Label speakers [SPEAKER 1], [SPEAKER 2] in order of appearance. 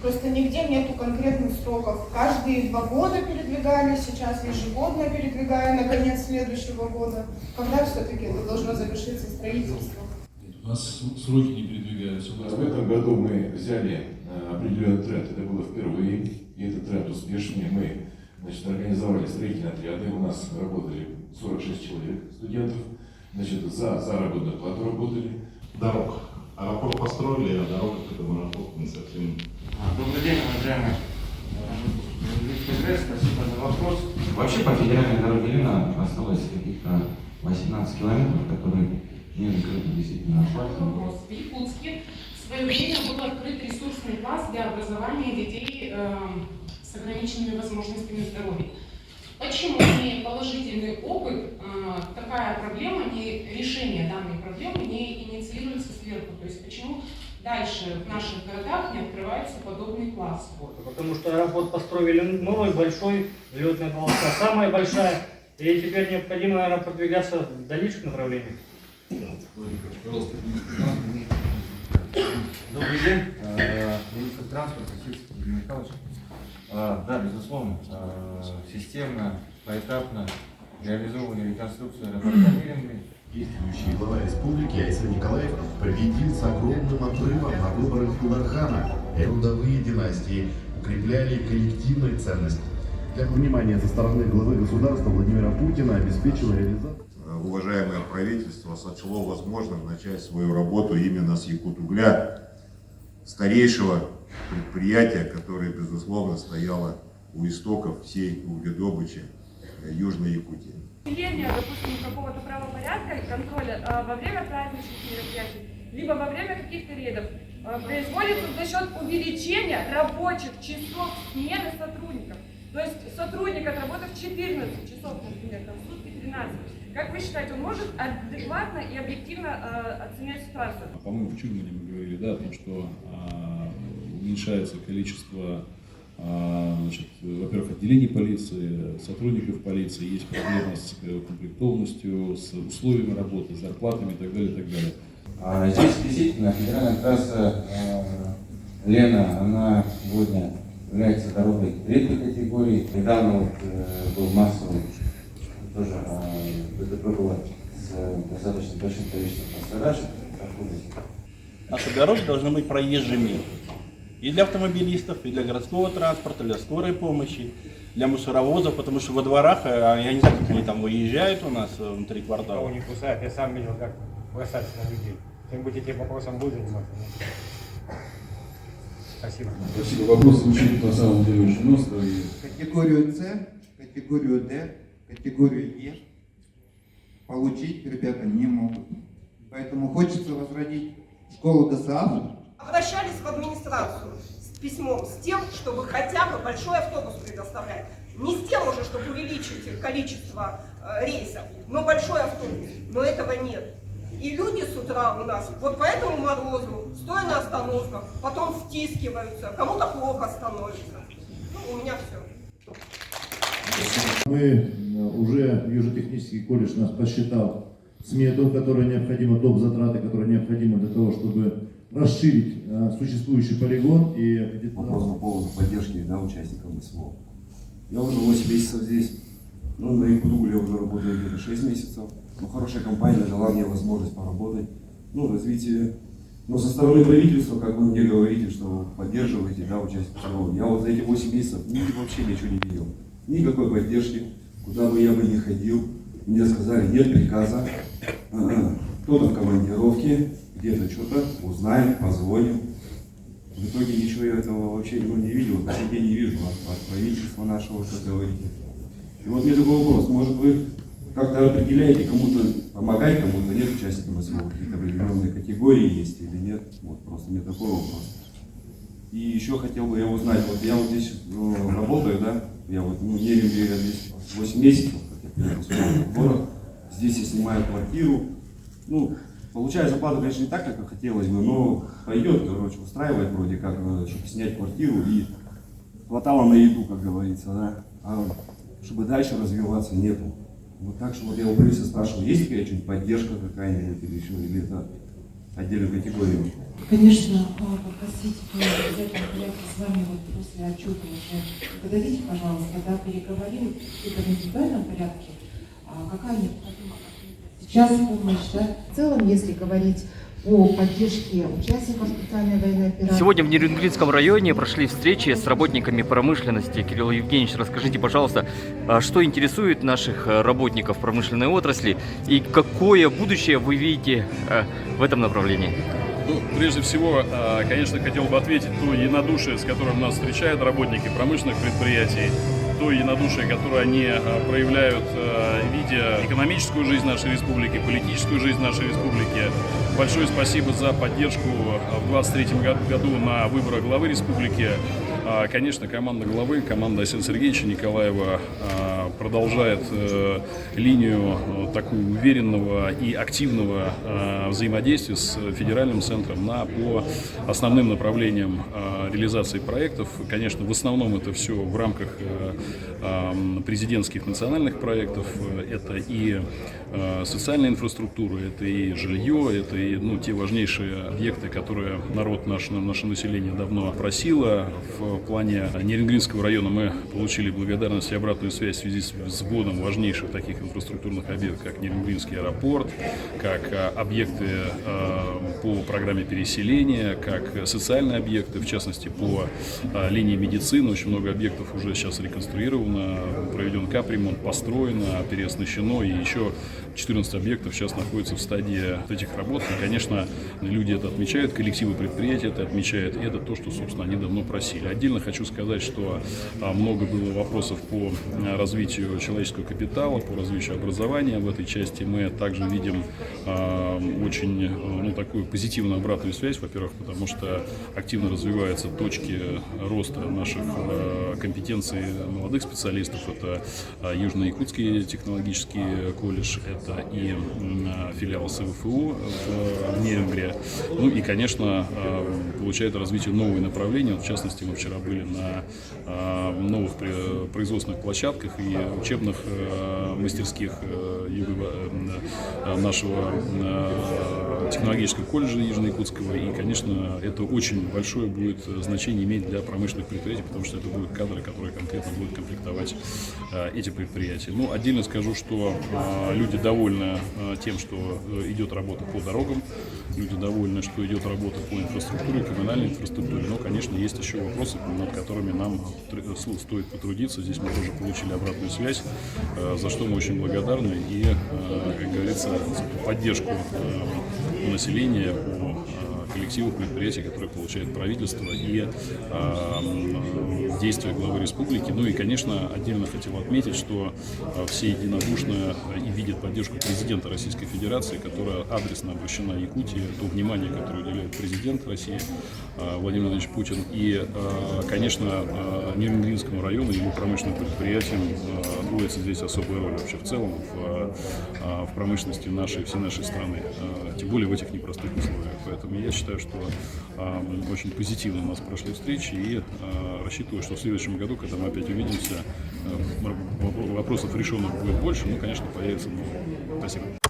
[SPEAKER 1] Просто нигде нету конкретных сроков. Каждые 2 года передвигали, сейчас ежегодно передвигаем на конец следующего года. Когда все-таки это должно завершиться строительство?
[SPEAKER 2] У нас сроки не передвигаются.
[SPEAKER 3] В этом году мы взяли определенный тренд, это было впервые, и этот тренд успешный. Мы, значит, организовали строительные отряды, у нас работали 46 человек, студентов, значит, за заработную плату работали.
[SPEAKER 4] Дорог. Аэропорт построили, а дорога к этому аэропорту не совсем.
[SPEAKER 5] Добрый день, уважаемый журналист, спасибо за вопрос.
[SPEAKER 6] Вообще по федеральной дороге Лена осталось каких-то 18 километров, которые не закрыты действительно асфальтом.
[SPEAKER 7] Вопрос. В Якутске в свое время был открыт ресурсный класс для образования детей с ограниченными возможностями здоровья. Почему, имея положительный опыт, такая проблема, решение данной проблемы не инициируется сверху? То есть почему дальше в наших городах не открывается подобный класс?
[SPEAKER 8] Потому что аэропорт построили новый, большой, взлетная полоса самая большая, и теперь необходимо, наверное, продвигаться в дальнейших направлениях.
[SPEAKER 5] Добрый день, министр транспорта Сергей Михайлович. Да, безусловно, системно, поэтапно реализована реконструкция аэропорта Миренли.
[SPEAKER 4] Действующий глава республики Айсен Николаев победил с огромным отрывом на выборах Тулархана. Родовые династии укрепляли коллективные ценности. Для внимания со стороны главы государства Владимира Путина обеспечила реализацию.
[SPEAKER 9] Уважаемое правительство сочло возможным начать свою работу именно с Якутугля, старейшего предприятия, которое, безусловно, стояло у истоков всей угледобычи Южной Якутии.
[SPEAKER 10] Допустим, какого-то правопорядка и контроля во время праздничных мероприятий, либо во время каких-то рейдов производится за счет увеличения рабочих часов смены сотрудников. То есть сотрудник отработав 14 часов, например, там, в сутки 13. Как вы считаете, он может адекватно и объективно оценять ситуацию?
[SPEAKER 2] По-моему, в Чугмане мы говорили, да, о том, что уменьшается количество, значит, во-первых, отделений полиции, сотрудников полиции, есть проблемы с комплектованностью, с условиями работы, с зарплатами и так далее, и так далее.
[SPEAKER 6] Здесь действительно федеральная трасса Лена, она сегодня является дорогой третьей категории. Недавно был массовый тоже ДТП было с достаточно большим количеством пострадавших.
[SPEAKER 11] Наши дороги должны быть проезжими и для автомобилистов, и для городского транспорта, для скорой помощи, для мусоровозов, потому что во дворах, я не знаю, как они там выезжают у нас внутри квартала.
[SPEAKER 8] Кого не кусают, я сам видел, как бросаться на людей. Кто-нибудь этим вопросом будет заниматься? Спасибо.
[SPEAKER 2] Спасибо. Вопрос звучит на самом деле очень остро.
[SPEAKER 12] Категорию С, категорию Д, категорию Е получить ребята не могут. Поэтому хочется возродить школу ДСАФ.
[SPEAKER 1] Обращались в администрацию с письмом с тем, чтобы хотя бы большой автобус предоставлять. Не с тем уже, чтобы увеличить количество рейсов, но большой автобус. Но этого нет. И люди с утра у нас вот по этому морозу, стоя на остановках, потом втискиваются, кому-то плохо становится. Ну, у меня все.
[SPEAKER 4] Мы уже Южно-технический колледж нас посчитал смету, которая необходима, доп. Затраты, которые необходимы для того, чтобы расширить существующий полигон и
[SPEAKER 13] вопрос по поводу поддержки, да, участников СВО. Я уже 8 месяцев здесь, ну, на Якутугле я уже работаю где-то 6 месяцев. Ну, хорошая компания дала мне возможность поработать, ну, развитие. Но со стороны правительства, как вы мне говорите, что вы поддерживаете, да, участников СВО, я вот за эти 8 месяцев вообще ничего не видел. Никакой поддержки, куда бы я бы ни ходил. Мне сказали, нет приказа, кто-то в командировке, где-то что-то узнаем, позвоним. В итоге ничего я этого вообще не видел, до сих пор не вижу от правительства нашего, как говорите. И вот мне такой вопрос, может вы как-то определяете, кому-то помогать, кому-то нет участникам СВО, какие-то определенные категории есть или нет, вот просто мне такой вопрос. И еще хотел бы я узнать, вот я вот здесь работаю, да, я вот, ну, не я здесь 8 месяцев, как я приехал в город, здесь я снимаю квартиру, ну, получаю зарплату, конечно, не так, как хотелось бы, но пойдет, короче, устраивает вроде как, чтобы снять квартиру и хватало на еду, как говорится, да, а чтобы дальше развиваться нету. Вот так что вот я у правительства спрашивал, есть ли какая-нибудь поддержка какая-нибудь или еще, или это отдельную категорию.
[SPEAKER 14] Конечно, попросить в обязательном порядке с вами вот после отчета уже поговорите, пожалуйста, да, переговорим это в индивидуальном порядке. Какая необходима сейчас помощь, да? В целом, если говорить по поддержке участников специальной военной операции.
[SPEAKER 15] Сегодня в Нерюнгринском районе прошли встречи с работниками промышленности. Кирилл Евгеньевич, расскажите, пожалуйста, что интересует наших работников промышленной отрасли и какое будущее вы видите в этом направлении?
[SPEAKER 16] Ну, прежде всего, конечно, хотел бы ответить то единодушие, с которым нас встречают работники промышленных предприятий, то единодушие, которое они проявляют, видя экономическую жизнь нашей республики, политическую жизнь нашей республики. Большое спасибо за поддержку в 2023 году на выборах главы республики. Конечно, команда главы, команда Асена Сергеевича Николаева продолжает линию такого уверенного и активного взаимодействия с федеральным центром по основным направлениям реализации проектов. Конечно, в основном это все в рамках президентских национальных проектов. Это и социальная инфраструктура, это и жилье, это и те важнейшие объекты, которые наше население давно просило. В плане Нерюнгринского района мы получили благодарность и обратную связь в связи с вводом важнейших таких инфраструктурных объектов, как Нерюнгринский аэропорт, как объекты по программе переселения, как социальные объекты, в частности по линии медицины. Очень много объектов уже сейчас реконструировано, проведен капремонт, построено, переоснащено, и еще 14 объектов сейчас находятся в стадии этих работ. И, конечно, люди это отмечают, коллективы предприятия это отмечают, и это то, что, собственно, они давно просили. Отдельно хочу сказать, что много было вопросов по развитию человеческого капитала, по развитию образования. В этой части мы также видим очень такую позитивную обратную связь. Во-первых, потому что активно развиваются точки роста наших компетенций молодых специалистов. Это Южно-Якутский технологический колледж, это и филиал СВФУ в Нерюнгре. Ну и, конечно, получает развитие новые направления. В частности, мы вчера были на новых производственных площадках и учебных мастерских нашего технологического колледжа Южно-Якутского. И, конечно, это очень большое будет значение иметь для промышленных предприятий, потому что это будут кадры, которые конкретно будут комплектовать эти предприятия. Ну, отдельно скажу, что люди довольны тем, что идет работа по дорогам, люди довольны, что идет работа по инфраструктуре, коммунальной инфраструктуре, но, конечно, есть еще вопросы, над которыми нам стоит потрудиться. Здесь мы тоже получили обратную связь, за что мы очень благодарны и, как говорится, за поддержку населения, по коллективу предприятий, которые получает правительство, и действия главы республики. Ну и, конечно, отдельно хотел отметить, что все единодушно и видят поддержку президента Российской Федерации, которая адресно обращена Якутии, то внимание, которое уделяет президент России Владимир Владимирович Путин. И, конечно, Нерюнгринскому району и его промышленным предприятиям отводится здесь особая роль вообще в целом в промышленности всей нашей страны, тем более в этих непростых условиях. Поэтому я считаю, что очень позитивно у нас прошли встречи, и рассчитываю, что в следующем году, когда мы опять увидимся, вопросов решенных будет больше, конечно, появится много. Спасибо.